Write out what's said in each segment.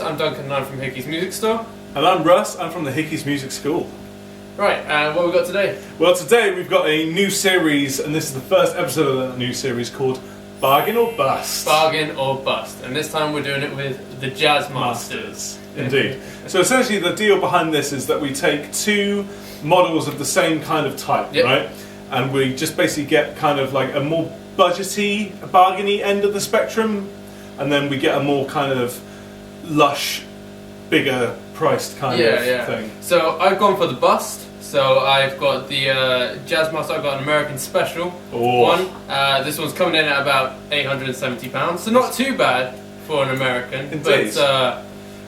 I'm Duncan and I'm from Hickies Music Store. And I'm Russ, I'm from the Hickies Music School. Right, and what have we got today? Well, today we've got a new series, and this is the first episode of that new series called Bargain or Bust. Bargain or Bust, and this time we're doing it with the Jazzmasters. Indeed. So essentially the deal behind this is that we take two models of the same kind of type, right? And we just basically get kind of like a more budgety, bargainy end of the spectrum, and then we get a more kind of lush, bigger priced kind of thing. So I've gone for the bust. So I've got the Jazzmaster. I've got an American Special one. This one's coming in at about £870, so not too bad for an American. Indeed. But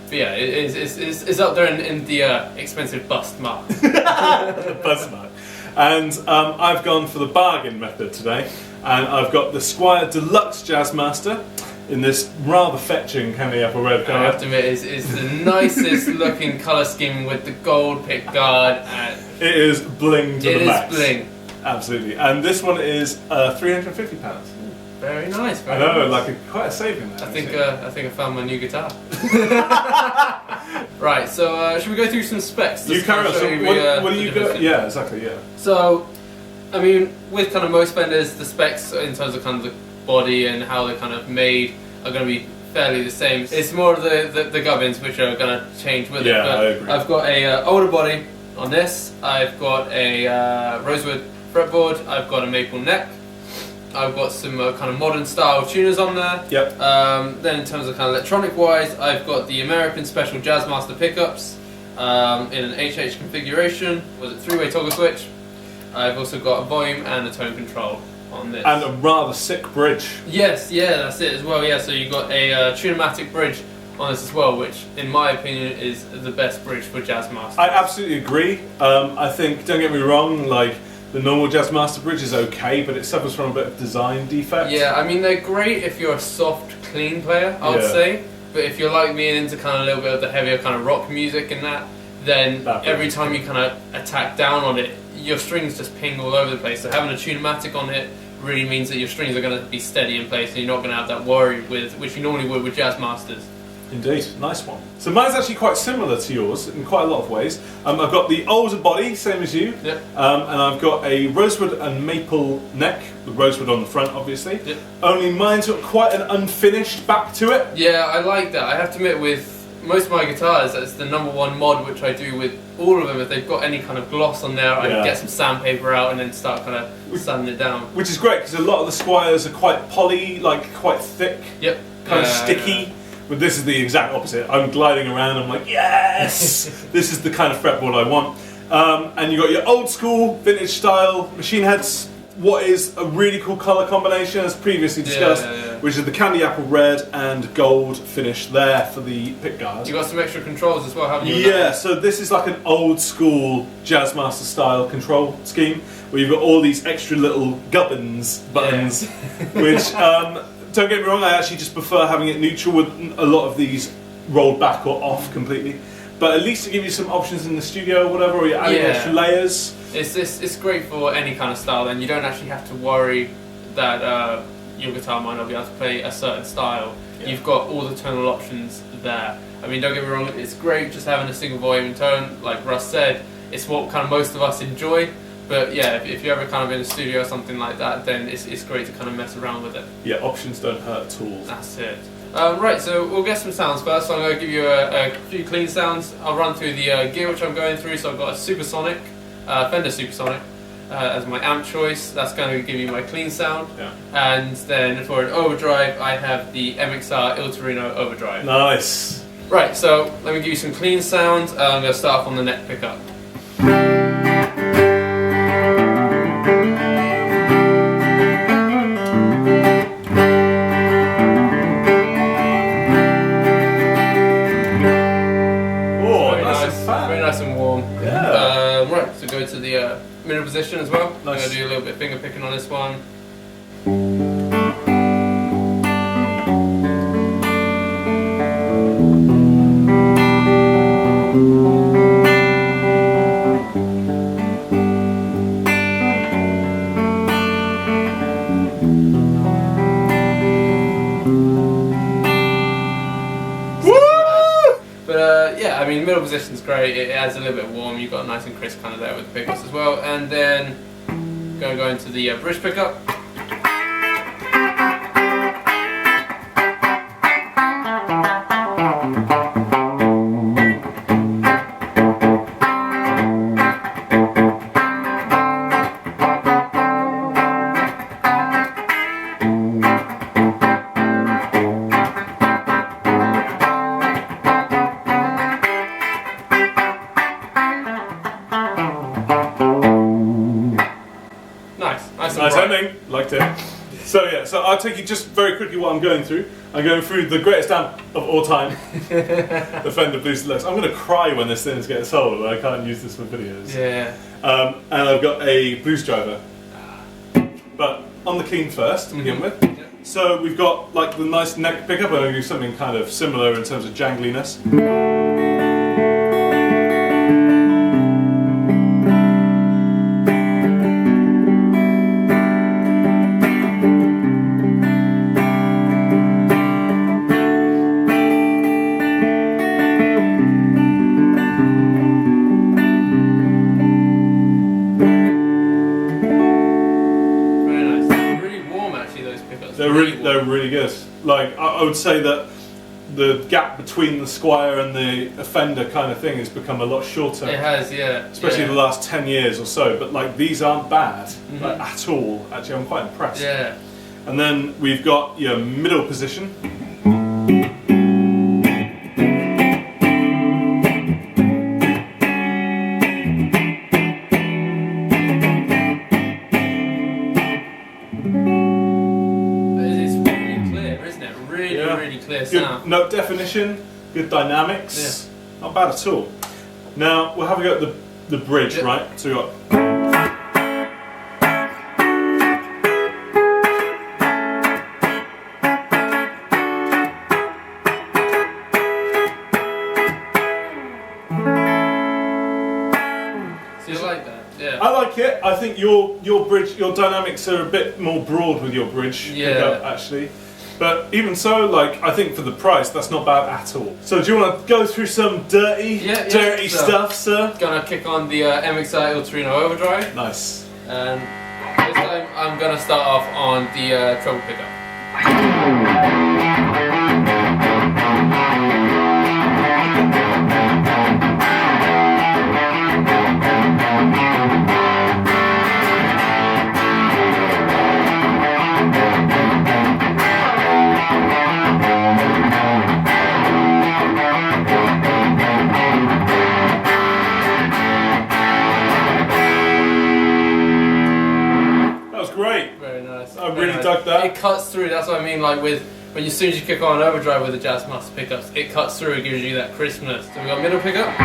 yeah, it's up there in the expensive bust mark. The bust mark. And I've gone for the bargain method today, and I've got the Squire Deluxe Jazzmaster in this rather fetching candy apple red colour. I have to admit, it's the nicest looking colour scheme with the gold pick guard. And it is bling to the max. It is bling. Absolutely. And this one is £350. Very nice. I know, like quite a saving there. I think I found my new guitar. Right, so should we go through some specs? You carry on. So what do you got? Yeah, exactly. Yeah. So, I mean, with kind of most Fenders, the specs in terms of kind of the body and how they're kind of made are going to be fairly the same. It's more of the gubbins which are going to change with it. Yeah, but I agree. I've got a older body on this. I've got a rosewood fretboard. I've got a maple neck. I've got some kind of modern style tuners on there. Yep. Then in terms of kind of electronic wise, I've got the American Special Jazzmaster pickups in an HH configuration with a 3-way toggle switch. I've also got a volume and a tone control on this. And a rather sick bridge. Yes, yeah, that's it as well. Yeah, so you've got a Tune-o-matic bridge on this as well, which in my opinion is the best bridge for Jazzmaster. I absolutely agree. I think, don't get me wrong, like the normal Jazzmaster bridge is okay, but it suffers from a bit of design defect. Yeah, I mean they're great if you're a soft, clean player, I would say. But if you're like me and into kind of a little bit of the heavier kind of rock music and that, then every time you kind of attack down on it, your strings just ping all over the place. So having a Tune-o-matic on it really means that your strings are going to be steady in place and you're not going to have that worry with which you normally would with Jazzmasters. Indeed, nice one. So mine's actually quite similar to yours in quite a lot of ways. I've got the older body, same as you, and I've got a rosewood and maple neck, with rosewood on the front obviously. Only mine's got quite an unfinished back to it. Yeah, I like that. I have to admit with most of my guitars, that's the #1 mod which I do with all of them. If they've got any kind of gloss on there, I can get some sandpaper out and then start kind of sanding it down. Which is great because a lot of the Squires are quite poly, like quite thick, kind of sticky. But this is the exact opposite. I'm gliding around, I'm like, yes! This is the kind of fretboard I want. And you've got your old school, vintage style machine heads. What is a really cool colour combination, as previously discussed, which is the candy apple red and gold finish there for the pickguard. You've got some extra controls as well, haven't you? Yeah, so this is like an old school Jazzmaster style control scheme, where you've got all these extra little gubbins buttons, which... don't get me wrong, I actually just prefer having it neutral with a lot of these rolled back or off completely. But at least to give you some options in the studio or whatever, or you're adding extra layers. It's great for any kind of style, then you don't actually have to worry that your guitar might not be able to play a certain style. You've got all the tonal options there. I mean, don't get me wrong, it's great just having a single volume and tone, like Russ said. It's what kind of most of us enjoy. But yeah, if you're ever kind of in a studio or something like that, then it's great to kind of mess around with it. Yeah, options don't hurt at all. That's it. Right, so we'll get some sounds first. So I'm going to give you a few clean sounds. I'll run through the gear which I'm going through. So I've got a Supersonic, Fender Supersonic, as my amp choice. That's going to give you my clean sound. Yeah. And then for an overdrive, I have the MXR Il Torino Overdrive. Nice. Right, so let me give you some clean sound. I'm going to start off on the neck pickup. Right, so go to the middle position as well. Nice. I'm going to do a little bit of finger picking on this one. mean, middle position's great. It adds a little bit of warm. You've got a nice and crisp kind of there with the pickups as well. And then gonna go into the bridge pickup. Nice ending, liked it. So yeah, so I'll take you just very quickly what I'm going through. I'm going through the greatest amp of all time, the Fender Blues Deluxe. I'm going to cry when this thing is getting sold, and I can't use this for videos. Yeah. And I've got a blues driver. But on the clean first to begin with. Yeah. So we've got like the nice neck pickup, and I'm going to do something kind of similar in terms of jangliness. They're really good. Like I would say that the gap between the Squire and the Fender kind of thing has become a lot shorter. It has, yeah. Especially the last 10 years or so. But like these aren't bad like, at all. Actually, I'm quite impressed. Yeah. And then we've got your middle position. Good note definition, good dynamics, not bad at all. Now we'll have a go at the bridge, right? So we got. So you like that? Yeah. I like it. I think your bridge, your dynamics are a bit more broad with your bridge pickup, actually. But even so, like I think for the price, that's not bad at all. So do you want to go through some dirty stuff, sir? Gonna kick on the MXR Il Torino Overdrive. Nice. And this time I'm gonna start off on the treble pickup. I really dug that. It cuts through, that's what I mean, like with when as soon as you kick on overdrive with the Jazzmaster pickups, it cuts through, it gives you that crispness. So we got middle pickup.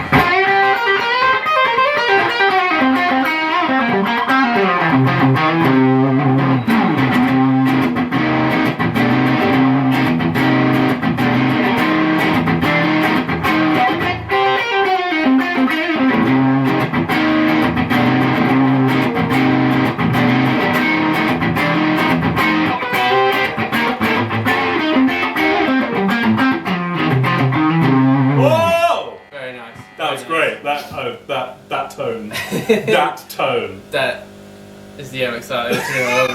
That tone. That tone. That is the MXR. Yeah!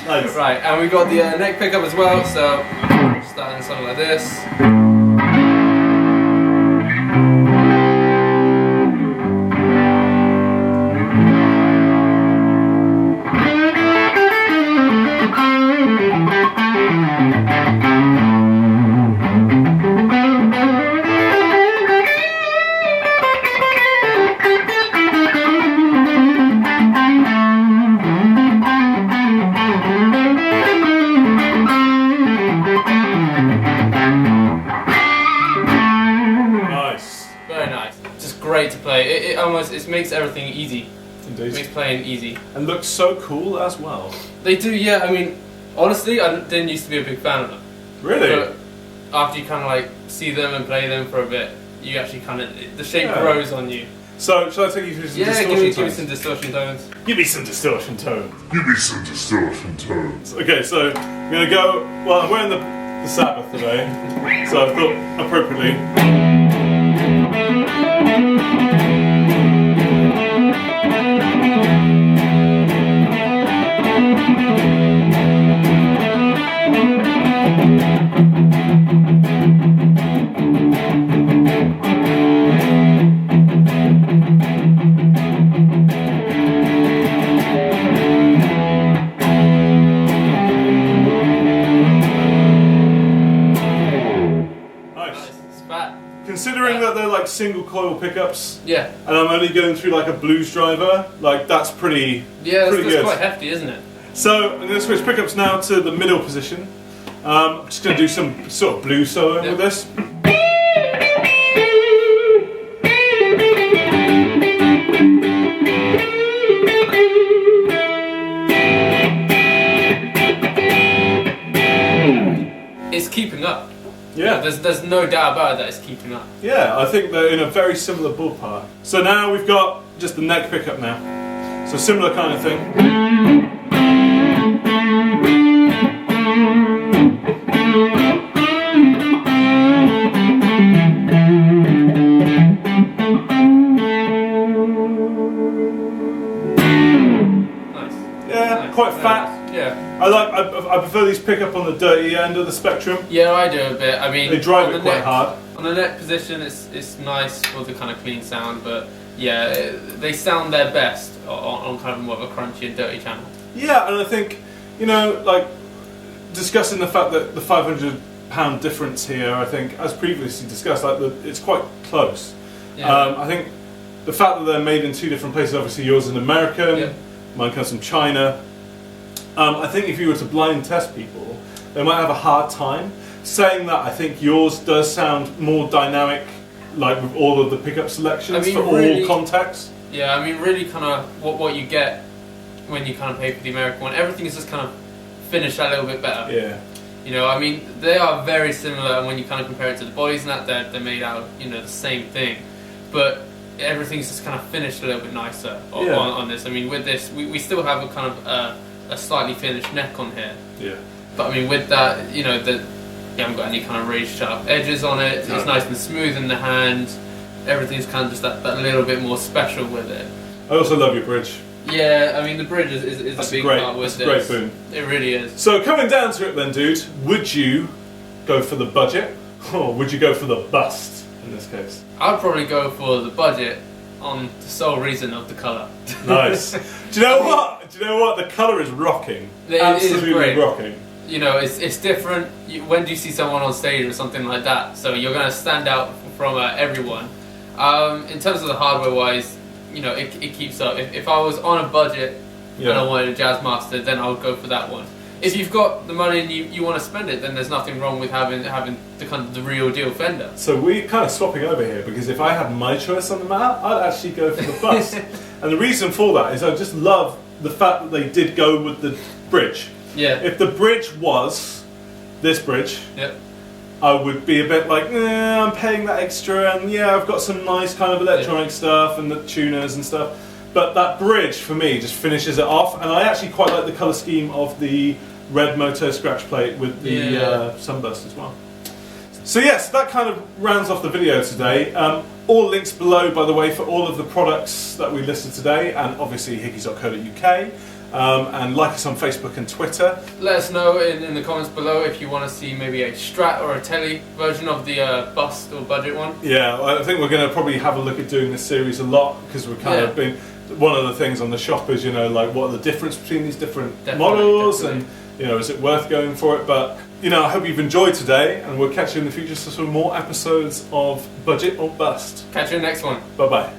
Nice. Right, and we got the neck pickup as well, so starting something like this. Great to play. It makes everything easy. Indeed. It makes playing easy. And looks so cool as well. They do, yeah. I mean, honestly, I didn't used to be a big fan of them. Really? But after you kind of like see them and play them for a bit, you actually kind of the shape grows on you. So, shall I take you through some distortion tones? Give me some distortion tones. Give me some distortion tones. Give me some distortion tones. Okay, so I'm gonna go. Well, I'm wearing the Sabbath today, so I thought appropriately. Considering that they're like single coil pickups, and I'm only going through like a blues driver, like that's pretty pretty good. That's quite hefty, isn't it? So I'm going to switch pickups now to the middle position. I'm just going to do some sort of blues soloing with this. It's keeping up. Yeah. There's no doubt about it that it's keeping up. Yeah, I think they're in a very similar ballpark. So now we've got just the neck pickup now. So similar kind of thing. Nice. Yeah, nice. Quite fat. Yeah. I prefer these pickup on the dirty end of the spectrum. Yeah, I do a bit. I mean, they drive it quite hard. On the neck position, it's nice for the kind of clean sound, but yeah, they sound their best on kind of more of a crunchy and dirty channel. Yeah, and I think, you know, like discussing the fact that the £500 difference here, I think, as previously discussed, like it's quite close. Yeah. I think the fact that they're made in two different places, obviously yours is American, mine comes from China. I think if you were to blind test people, they might have a hard time. Saying that, I think yours does sound more dynamic, like with all of the pickup selections for really, all contexts. Yeah, I mean, really kind of what you get when you kind of pay for the American one, everything is just kind of finished a little bit better. Yeah. You know, I mean, they are very similar, and when you kind of compare it to the bodies and that, they're made out, you know, the same thing. But everything's just kind of finished a little bit nicer on this. I mean, with this, we still have a kind of a slightly finished neck on here. Yeah. But I mean, with that, you know, you haven't got any kind of really sharp edges on it. It's nice and smooth in the hand. Everything's kind of just that little bit more special with it. I also love your bridge. Yeah, I mean, the bridge is a big part with this. That's a great boon. It really is. So coming down to it then, dude, would you go for the budget or would you go for the bust in this case? I'd probably go for the budget on the sole reason of the colour. Nice. Do you know what? The colour is rocking. Absolutely rocking. You know, it's different. When do you see someone on stage or something like that? So you're going to stand out from everyone. In terms of the hardware-wise, you know, it keeps up. If I was on a budget and I wanted a Jazzmaster, then I would go for that one. If you've got the money and you want to spend it, then there's nothing wrong with having the kind of the real deal Fender. So we're kind of swapping over here, because if I had my choice on the matter, I'd actually go for the bust. And the reason for that is I just love the fact that they did go with the bridge. Yeah. If the bridge was this bridge, I would be a bit like, I'm paying that extra, and I've got some nice kind of electronic stuff and the tuners and stuff. But that bridge for me just finishes it off, and I actually quite like the colour scheme of the red Moto scratch plate with the sunburst as well. So yes, that kind of rounds off the video today. All links below, by the way, for all of the products that we listed today, and obviously hickies.co.uk. And like us on Facebook and Twitter. Let us know in the comments below if you want to see maybe a Strat or a Telly version of the bust or budget one. Yeah, I think we're going to probably have a look at doing this series a lot, because we're kind of been, one of the things on the shop is, you know, like what are the difference between these different models, and you know, is it worth going for it? But you know, I hope you've enjoyed today, and we'll catch you in the future for some more episodes of Budget or Bust. Catch you in the next one. Bye bye.